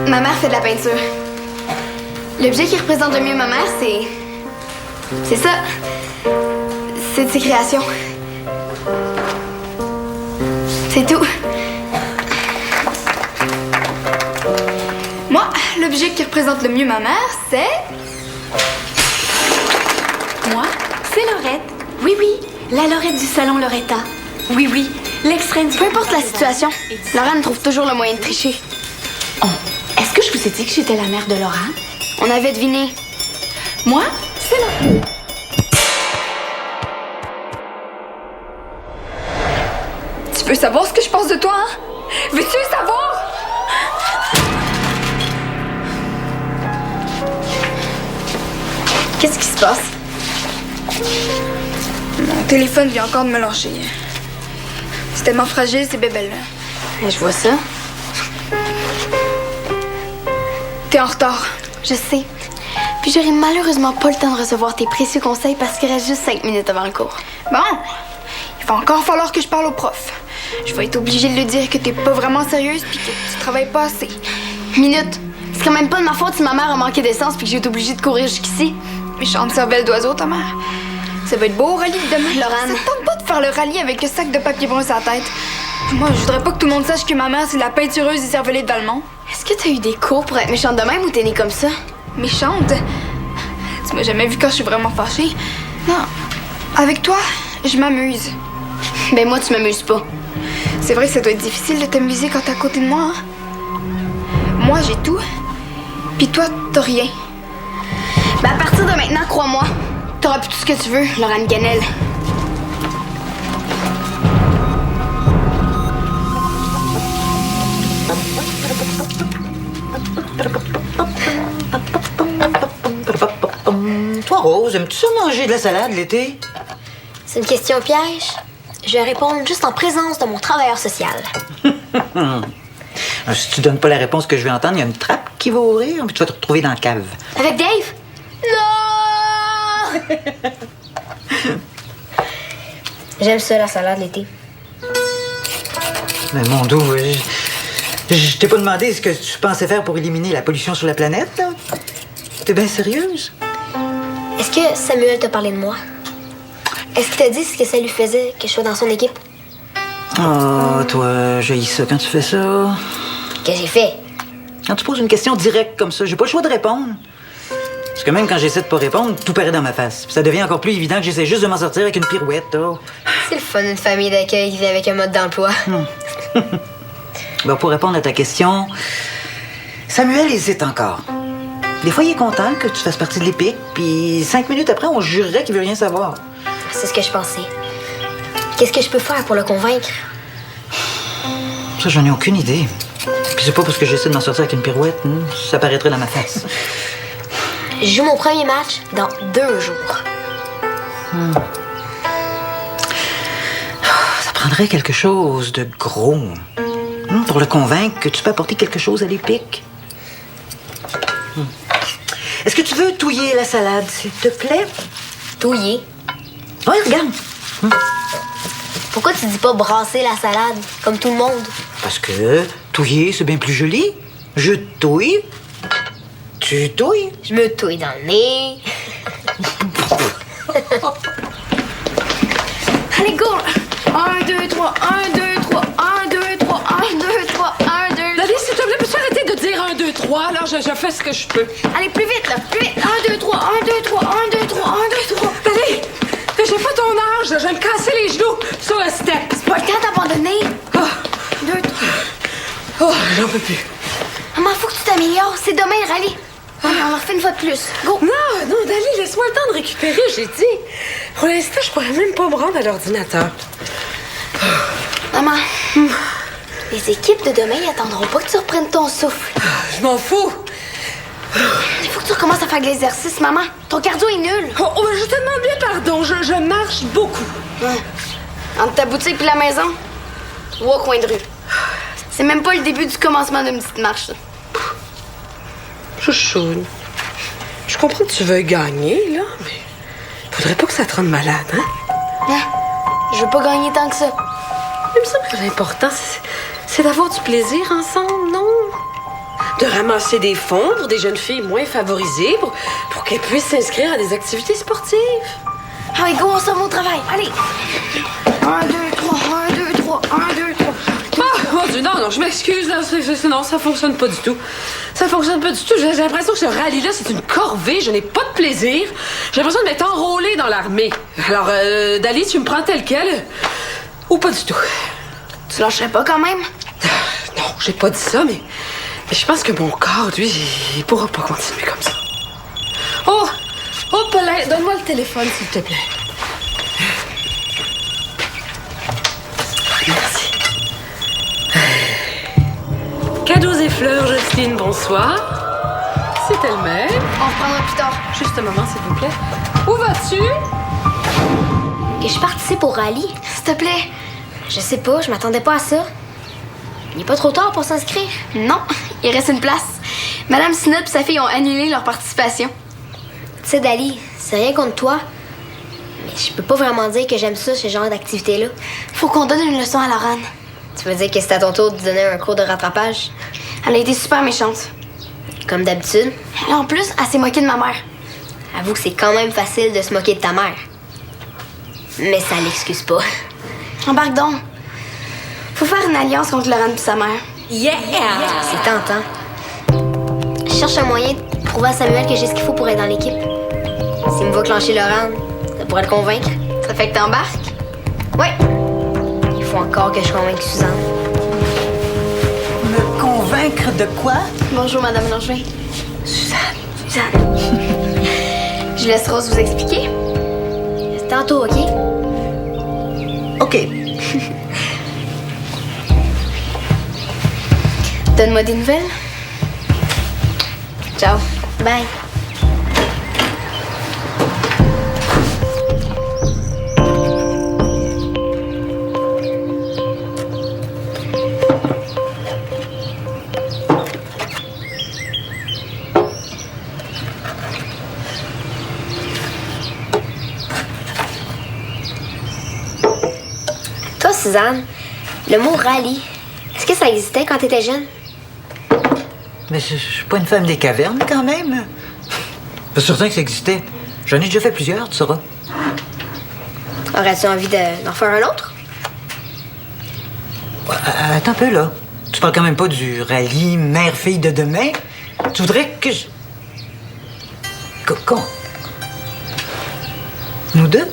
Ma mère fait de la peinture. L'objet qui représente le mieux ma mère, c'est ça. C'est de ses créations. C'est tout. Moi, l'objet qui représente le mieux ma mère, c'est... Moi, c'est Laurette. Oui, la Laurette du salon Loretta. Oui, l'extrême... Peu importe la situation, Laurent trouve toujours le moyen de tricher. Oh, est-ce que je vous ai dit que j'étais la mère de Laurent? On avait deviné. Moi, c'est Laurette. Tu veux savoir ce que je pense de toi, hein? Veux-tu le savoir? Qu'est-ce qui se passe? Mon téléphone vient encore de me lâcher. C'est tellement fragile, ces bébelles-là. Je vois ça. T'es en retard. Je sais. Puis j'aurai malheureusement pas le temps de recevoir tes précieux conseils parce qu'il reste juste 5 minutes avant le cours. Bon, il va encore falloir que je parle au prof. Je vais être obligée de lui dire que t'es pas vraiment sérieuse puis que tu travailles pas assez. Minute. Ce serait même pas de ma faute si ma mère a manqué d'essence puis que j'ai été obligée de courir jusqu'ici. Méchante cervelle d'oiseau, ta mère. Ça va être beau au rallye demain. Laurent. Ça tente pas de faire le rallye avec le sac de papier brun sur la tête. Moi, je voudrais pas que tout le monde sache que ma mère, c'est la peintureuse des cervelets de Valmont. Est-ce que t'as eu des cours pour être méchante de même ou t'es née comme ça? Méchante? Tu m'as jamais vu quand je suis vraiment fâchée? Non. Avec toi, je m'amuse. Ben moi, tu m'amuses pas. C'est vrai que ça doit être difficile de t'amuser quand t'es à côté de moi, hein? Moi, j'ai tout. Puis toi, t'as rien. Ben à partir de maintenant, crois-moi, t'auras plus tout ce que tu veux, Laurent Ganel. Toi, Rose, aimes-tu ça manger de la salade l'été? C'est une question piège. Je vais répondre juste en présence de mon travailleur social. Si tu donnes pas la réponse que je vais entendre, il y a une trappe qui va ouvrir, puis tu vas te retrouver dans la cave. Avec Dave? Non! J'aime ça, la salade l'été. Mais mon dos, je t'ai pas demandé ce que tu pensais faire pour éliminer la pollution sur la planète, là? T'es bien sérieuse? Est-ce que Samuel t'a parlé de moi? Est-ce qu'il t'a dit ce que ça lui faisait que je sois dans son équipe? Oh, toi, j'haïs ça quand tu fais ça. Que j'ai fait? Quand tu poses une question directe comme ça, j'ai pas le choix de répondre. Parce que même quand j'essaie de pas répondre, tout paraît dans ma face. Puis ça devient encore plus évident que j'essaie juste de m'en sortir avec une pirouette, oh. C'est le fun d'une famille d'accueil qui vit avec un mode d'emploi. Ben, pour répondre à ta question, Samuel hésite encore. Des fois, il est content que tu fasses partie de l'EPIC, puis 5 minutes après, on jurerait qu'il veut rien savoir. C'est ce que je pensais. Qu'est-ce que je peux faire pour le convaincre? Ça, j'en ai aucune idée. Puis c'est pas parce que j'essaie de m'en sortir avec une pirouette, ça paraîtrait dans ma face. Je joue mon premier match dans 2 jours. Ça prendrait quelque chose de gros pour le convaincre que tu peux apporter quelque chose à l'EPIC. Est-ce que tu veux touiller la salade, s'il te plaît? Touiller? Oui, regarde. Pourquoi tu dis pas brasser la salade, comme tout le monde? Parce que touiller, c'est bien plus joli. Je touille. Tu touilles. Je me touille dans le nez. Allez, go! 1, 2, 3, 1, 2, 3, 1, 2, 3, 1, 2, 3, 1, 2... Daddy, s'il te plaît, peux-tu arrêter de dire 1, 2, 3? Alors, je fais ce que je peux. Allez, plus vite, là! Plus vite! 1, 2, 3, 1, 2, 3, 1, 2, 3, 1, 2, 3... Daddy, j'ai pas ton âge, je vais me casser les genoux sur le step. C'est pas le temps d'abandonner! 2, 3... Oh, j'en peux plus. Maman, faut que tu t'améliores. C'est demain le rallye. On en refait une fois de plus. Go! Non, Dali, laisse-moi le temps de récupérer, j'ai dit. Pour l'instant, je pourrais même pas me rendre à l'ordinateur. Maman, les équipes de demain n'attendront pas que tu reprennes ton souffle. Je m'en fous. Il faut que tu recommences à faire de l'exercice, maman. Ton cardio est nul. Oh, je te demande bien pardon, je marche beaucoup. Entre ta boutique et la maison, 3 coins de rue. C'est même pas le début du commencement d'une petite marche, ça. Chouchoune, je comprends que tu veux gagner, là, mais faudrait pas que ça te rende malade, hein? Non, je veux pas gagner tant que ça. Il me semble que l'important, c'est d'avoir du plaisir ensemble, non? de ramasser des fonds pour des jeunes filles moins favorisées pour qu'elles puissent s'inscrire à des activités sportives. Ah oui, go, on s'en va au travail. Allez. 1, 2, 3, 1, 2, 3, 1, 2, 3. Ah, mon Dieu, non, je m'excuse, là. Non, ça fonctionne pas du tout. Ça fonctionne pas du tout. J'ai l'impression que ce rallye-là, c'est une corvée. Je n'ai pas de plaisir. J'ai l'impression de m'être enrôlée dans l'armée. Alors, Dali, tu me prends tel quel? Ou pas du tout? Tu lâcherais pas quand même? Non, j'ai pas dit ça, mais je pense que mon corps, lui, il pourra pas continuer comme ça. Oh, Paulin, donne-moi le téléphone, s'il te plaît. Merci. Cadeaux et fleurs, Jocelyne, bonsoir. C'est elle-même. On reprendra plus tard. Juste un moment, s'il vous plaît. Où vas-tu? Que je participe au rallye? S'il te plaît. Je sais pas, je m'attendais pas à ça. Il est pas trop tard pour s'inscrire. Non, il reste une place. Madame Sinot et sa fille ont annulé leur participation. Tu sais, Dali, c'est rien contre toi. Mais je peux pas vraiment dire que j'aime ça, ce genre d'activité-là. Faut qu'on donne une leçon à Laurane. Tu veux dire que c'est à ton tour de donner un cours de rattrapage? Elle a été super méchante. Comme d'habitude. Et en plus, elle s'est moquée de ma mère. Avoue que c'est quand même facile de se moquer de ta mère. Mais ça l'excuse pas. Embarque donc. Faut faire une alliance contre Laurane et sa mère. Yeah! C'est tentant. Je cherche un moyen de prouver à Samuel que j'ai ce qu'il faut pour être dans l'équipe. S'il me voit clencher Laurent, ça pourrait le convaincre. Ça fait que t'embarques? Ouais. Il faut encore que je convainque Suzanne. Me convaincre de quoi? Bonjour, Madame Langevin. Suzanne. Suzanne. Je laisse Rose vous expliquer. C'est tantôt, OK? OK. Donne-moi des nouvelles. Ciao. Bye. Toi, Suzanne, le mot rallye, est-ce que ça existait quand t'étais jeune? Mais je suis pas une femme des cavernes, quand même. C'est certain que ça existait. J'en ai déjà fait plusieurs, tu sauras. Aurais-tu envie d'en faire un autre? Attends un peu, là. Tu parles quand même pas du rallye mère-fille de demain. Tu voudrais que je... Qu'on... Nous deux?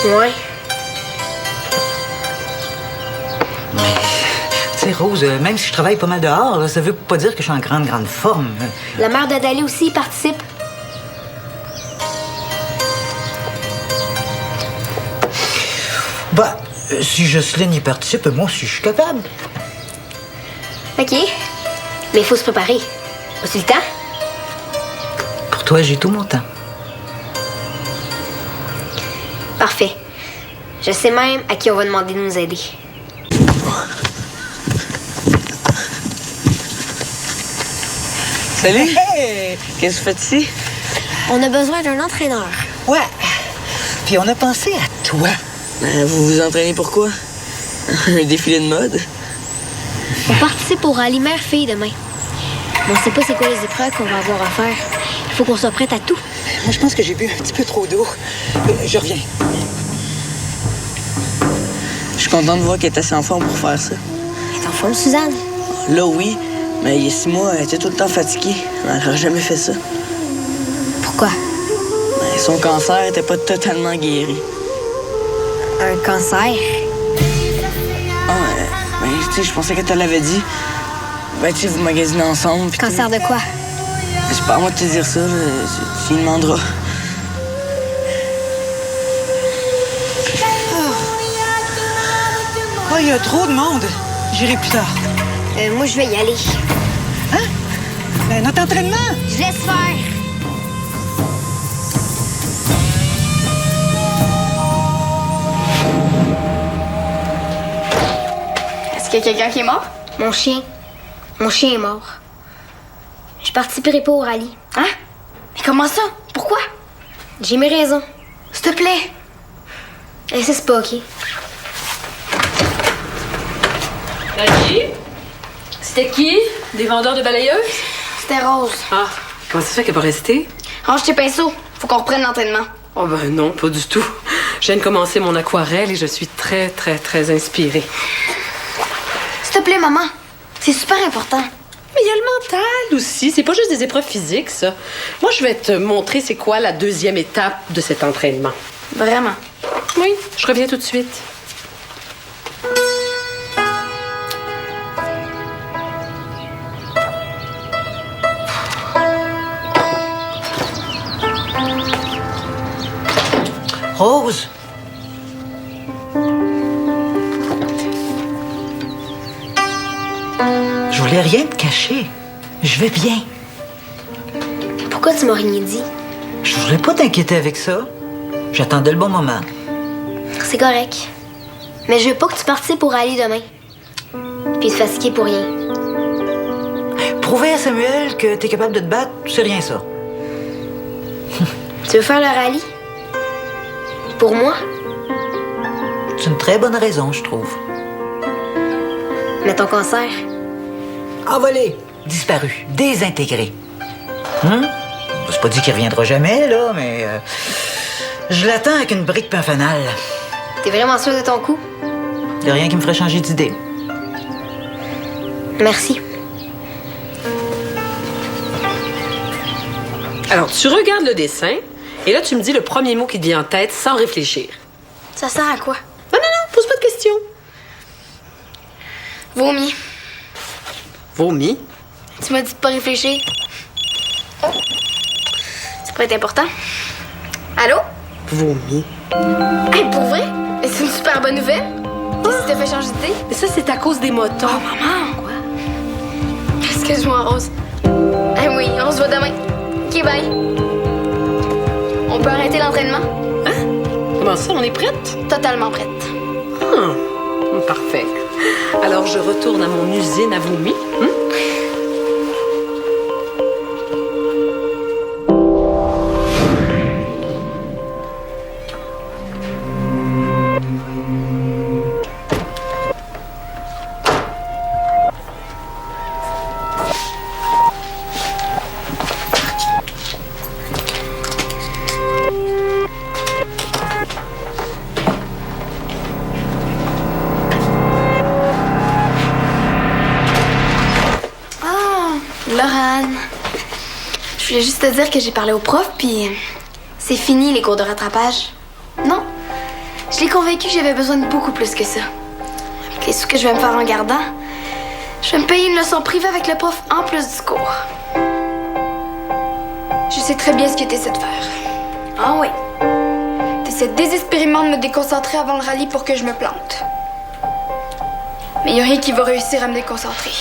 Ouais. Tu sais, Rose, même si je travaille pas mal dehors, là, ça veut pas dire que je suis en grande forme. La mère de Dali aussi participe. Bah, si Jocelyne y participe, moi aussi, je suis capable. OK. Mais il faut se préparer. As-tu le temps? Pour toi, j'ai tout mon temps. Parfait. Je sais même à qui on va demander de nous aider. Salut! Qu'est-ce que vous faites ici? On a besoin d'un entraîneur. Ouais. Puis on a pensé à toi. Vous vous entraînez pour quoi? Un défilé de mode? On participe au rallye mère-fille demain. Mais on sait pas c'est quoi les épreuves qu'on va avoir à faire. Il faut qu'on soit prête à tout. Moi, je pense que j'ai bu un petit peu trop d'eau. Je reviens. Je suis content de voir qu'elle est assez en forme pour faire ça. T'es en forme, Suzanne? Là, oui, mais il y a 6 mois, elle était tout le temps fatiguée. Elle n'aurait jamais fait ça. Pourquoi? Son cancer n'était pas totalement guéri. Un cancer? Tu sais, je pensais qu'elle te l'avait dit. Ben, tu sais, vous magasinez ensemble. Puis Cancer de quoi? c'est pas à moi de te dire ça, là. Tu lui demanderas. Oh, il y a trop de monde. J'irai plus tard. Moi, je vais y aller. Hein? Ben, notre entraînement. Je laisse faire. Est-ce qu'il y a quelqu'un qui est mort? Mon chien. Mon chien est mort. Je participerai pas au rallye. Hein? Mais comment ça? Pourquoi? J'ai mes raisons. S'il te plaît. Insiste pas, OK? Dali? C'était qui? Des vendeurs de balayeuses? C'était Rose. Ah, comment ça se fait qu'elle va rester? Range tes pinceaux. Faut qu'on reprenne l'entraînement. Oh ben non, pas du tout. Je viens de commencer mon aquarelle et je suis très, très, très inspirée. S'il te plaît, maman. C'est super important. Mais il y a le mental aussi. C'est pas juste des épreuves physiques, ça. Moi, je vais te montrer c'est quoi la deuxième étape de cet entraînement. Vraiment. Oui, je reviens tout de suite. Rose! Je voulais rien te cacher. Je vais bien. Pourquoi tu m'as rien dit? Je voulais pas t'inquiéter avec ça. J'attendais le bon moment. C'est correct. Mais je veux pas que tu participes pour aller demain. Puis te fatiguer pour rien. Prouver à Samuel que t'es capable de te battre, c'est rien ça. Tu veux faire le rallye? Pour moi? C'est une très bonne raison, je trouve. Mais ton cancer? Envolé, disparu, désintégré. C'est pas dit qu'il reviendra jamais, là, mais... je l'attends avec une brique puis un fanal. T'es vraiment sûr de ton coup? Y a rien qui me ferait changer d'idée. Merci. Alors, tu regardes le dessin et là, tu me dis le premier mot qui te vient en tête sans réfléchir. Ça sert à quoi? Non, non, non, pose pas de questions. Vomi. Vomi. Tu m'as dit de pas réfléchir. Oh. Ça pourrait être important. Allô? Vomi. Hey, pour vrai? Mais c'est une super bonne nouvelle. Qu'est-ce qui t'a fait changer d'idée? Mais ça, c'est à cause des motos. Oh, maman! Quoi? Excuse-moi, Rose. Eh oui, on se voit demain. OK, bye. On peut arrêter l'entraînement? Comment ça, on est prête? Totalement prête. Parfait. Alors, je retourne à mon usine à vomi. Laurane, je voulais juste te dire que j'ai parlé au prof, puis c'est fini les cours de rattrapage. Non, je l'ai convaincu que j'avais besoin de beaucoup plus que ça. Avec les sous que je vais me faire en gardant, je vais me payer une leçon privée avec le prof en plus du cours. Je sais très bien ce que tu essaies de faire. Ah oui. Tu essaies désespérément de me déconcentrer avant le rallye pour que je me plante. Mais il n'y a rien qui va réussir à me déconcentrer.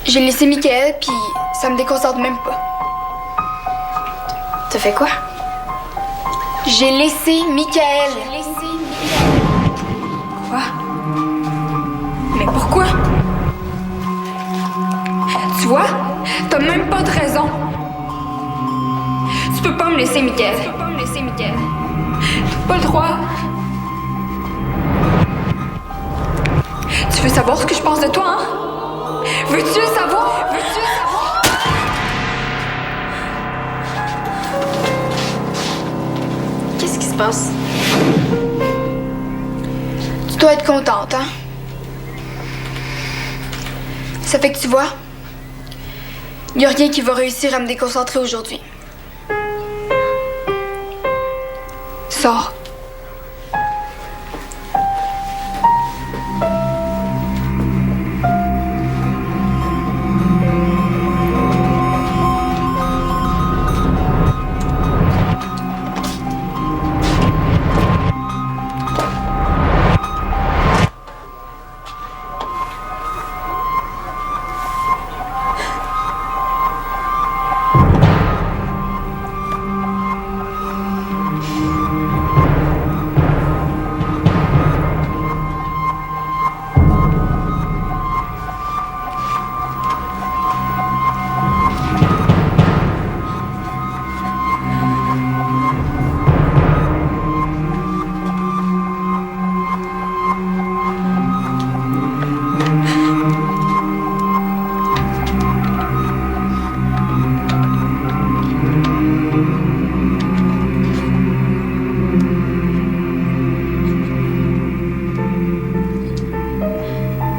J'ai laissé Michael, puis ça me déconcentre même pas. T'as fait quoi? J'ai laissé Michael. Quoi? Mais pourquoi? Tu vois? T'as même pas de raison. Tu peux pas me laisser Michael. T'as pas le droit. Tu veux savoir ce que je pense de toi, hein? Veux-tu le savoir? Qu'est-ce qui se passe? Tu dois être contente, hein? Ça fait que tu vois, il n'y a rien qui va réussir à me déconcentrer aujourd'hui. Sors.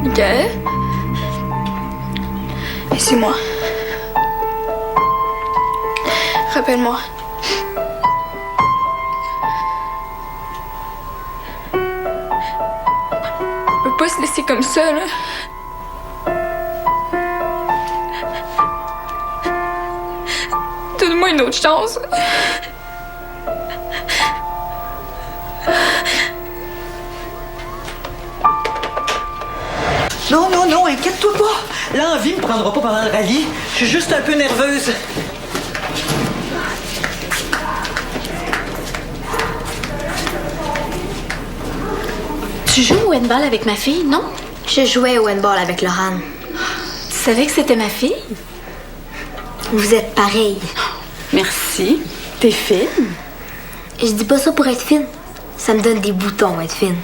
Michael? Et c'est moi. Rappelle-moi. On peut pas se laisser comme ça, là. Donne-moi une autre chance. Non, non, non, inquiète-toi pas. L'envie me prendra pas pendant le rallye. Je suis juste un peu nerveuse. Tu joues au handball avec ma fille, non? Je jouais au handball avec Laurent. Tu savais que c'était ma fille? Vous êtes pareils. Merci. T'es fine. Je dis pas ça pour être fine. Ça me donne des boutons, être fine.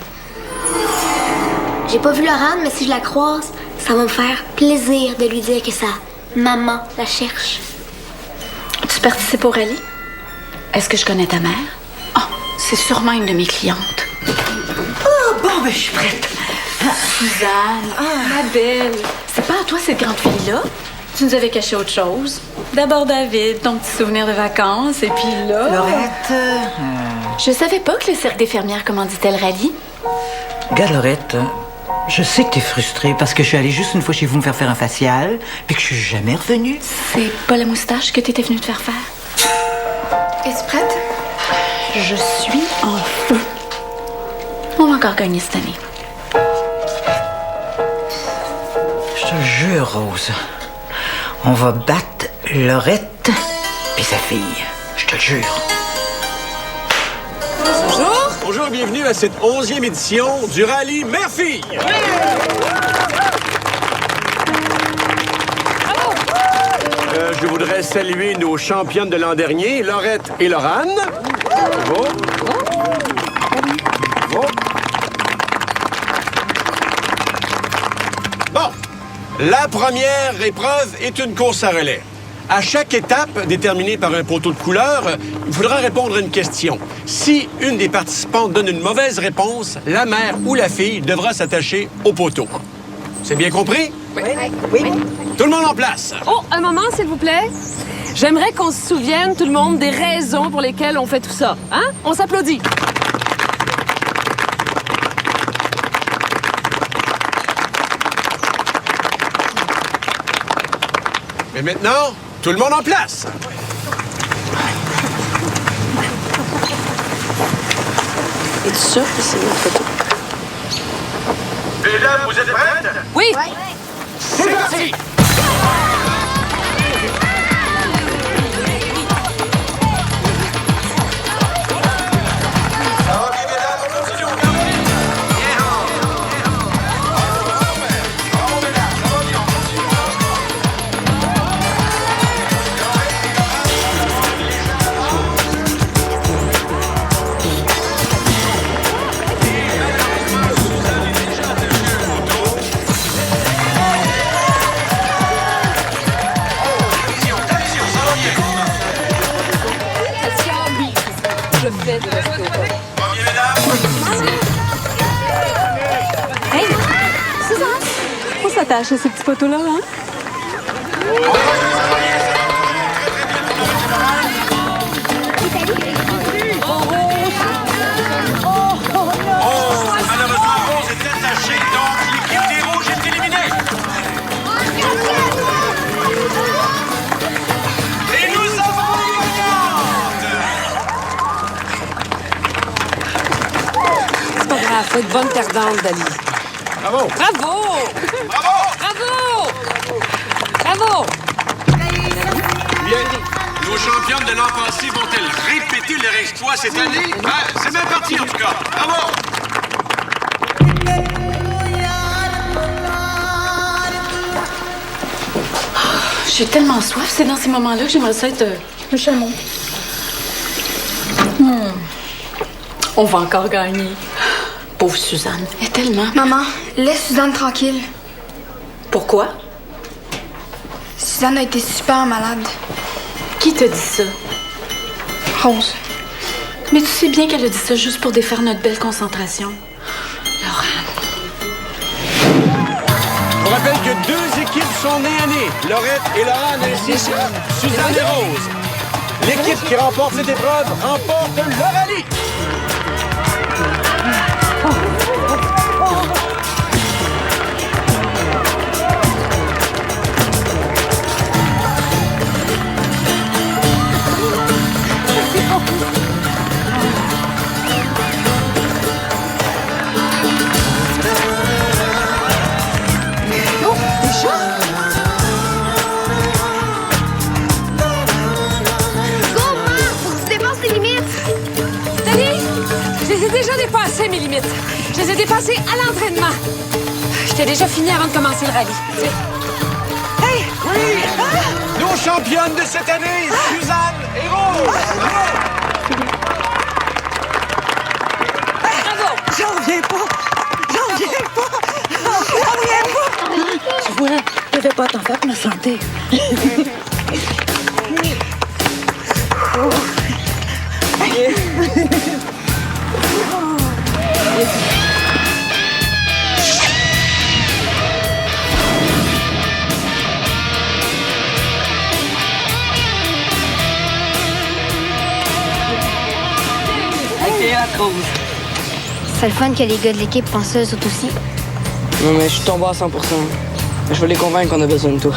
J'ai pas vu Laurent, mais si je la croise, ça va me faire plaisir de lui dire que sa maman la cherche. Tu participes au rallye? Est-ce que je connais ta mère? Oh, c'est sûrement une de mes clientes. Ah, bon, ben, je suis prête. Suzanne, ma belle. C'est pas à toi cette grande fille-là? Tu nous avais caché autre chose. D'abord David, ton petit souvenir de vacances, et puis là... Laurette, Je savais pas que le cercle des fermières commanditait le rallye. regarde, Laurette, je sais que t'es frustrée parce que je suis allée juste une fois chez vous me faire un facial, puis que je suis jamais revenue. C'est pas la moustache que t'étais venue te faire faire? Es-tu prête? Je suis en feu. On va encore gagner cette année. Je te jure, Rose, on va battre Laurette puis sa fille. Je te le jure. Bonjour et bienvenue à cette 11e édition du rallye Mère-Fille. Je voudrais saluer nos championnes de l'an dernier, Laurette et Laurane. Bravo. Bravo. Bon, la première épreuve est une course à relais. À chaque étape, déterminée par un poteau de couleur, il faudra répondre à une question. Si une des participantes donne une mauvaise réponse, la mère ou la fille devra s'attacher au poteau. C'est bien compris? Oui. Tout le monde en place. Oh, un moment, s'il vous plaît. J'aimerais qu'on se souvienne, tout le monde, des raisons pour lesquelles on fait tout ça. Hein? On s'applaudit. Mais maintenant, tout le monde en place. Es-tu sûr que c'est notre photo? Mesdames, vous êtes prêtes? Oui. C'est parti! Hey, Suzanne, faut s'attacher à ces petits poteaux-là, hein? Malheureusement, Rose est attachée, donc l'équipe des rouges est éliminée. Et nous avons une gagnante! C'est pas grave, faut être bonne perdante, Dali. Bravo! Bravo! Bravo! Bravo! Bravo! Bien. Nos championnes de l'an passé vont-elles répéter leur exploit cette année? C'est bien parti, en tout cas. Bravo! J'ai tellement soif, c'est dans ces moments-là que j'aimerais ça être... Le chameau. On va encore gagner. Pauvre Suzanne, elle est tellement... Maman, laisse Suzanne tranquille. Pourquoi? Suzanne a été super malade. Qui t'a dit ça? Rose. Mais tu sais bien qu'elle a dit ça juste pour défaire notre belle concentration. Laurent. rappelle que 2 équipes sont nées à nez. Laurette et Laurent ainsi que Suzanne et Rose. L'équipe qui remporte cette épreuve remporte le rallye. Déjà dépassé mes limites. Je les ai dépassées à l'entraînement. J'étais déjà fini avant de commencer le rallye. Hey! Oui! Nos championnes de cette année, Suzanne et Rose! Bravo! J'en reviens pas! J'en reviens pas! J'en reviens pas! Tu vois, je devais pas t'en faire pour ma santé. C'est le fun que les gars de l'équipe pensent à eux autres aussi. Non, mais je suis tombé à 100%. Je vais les convaincre qu'on a besoin de toi.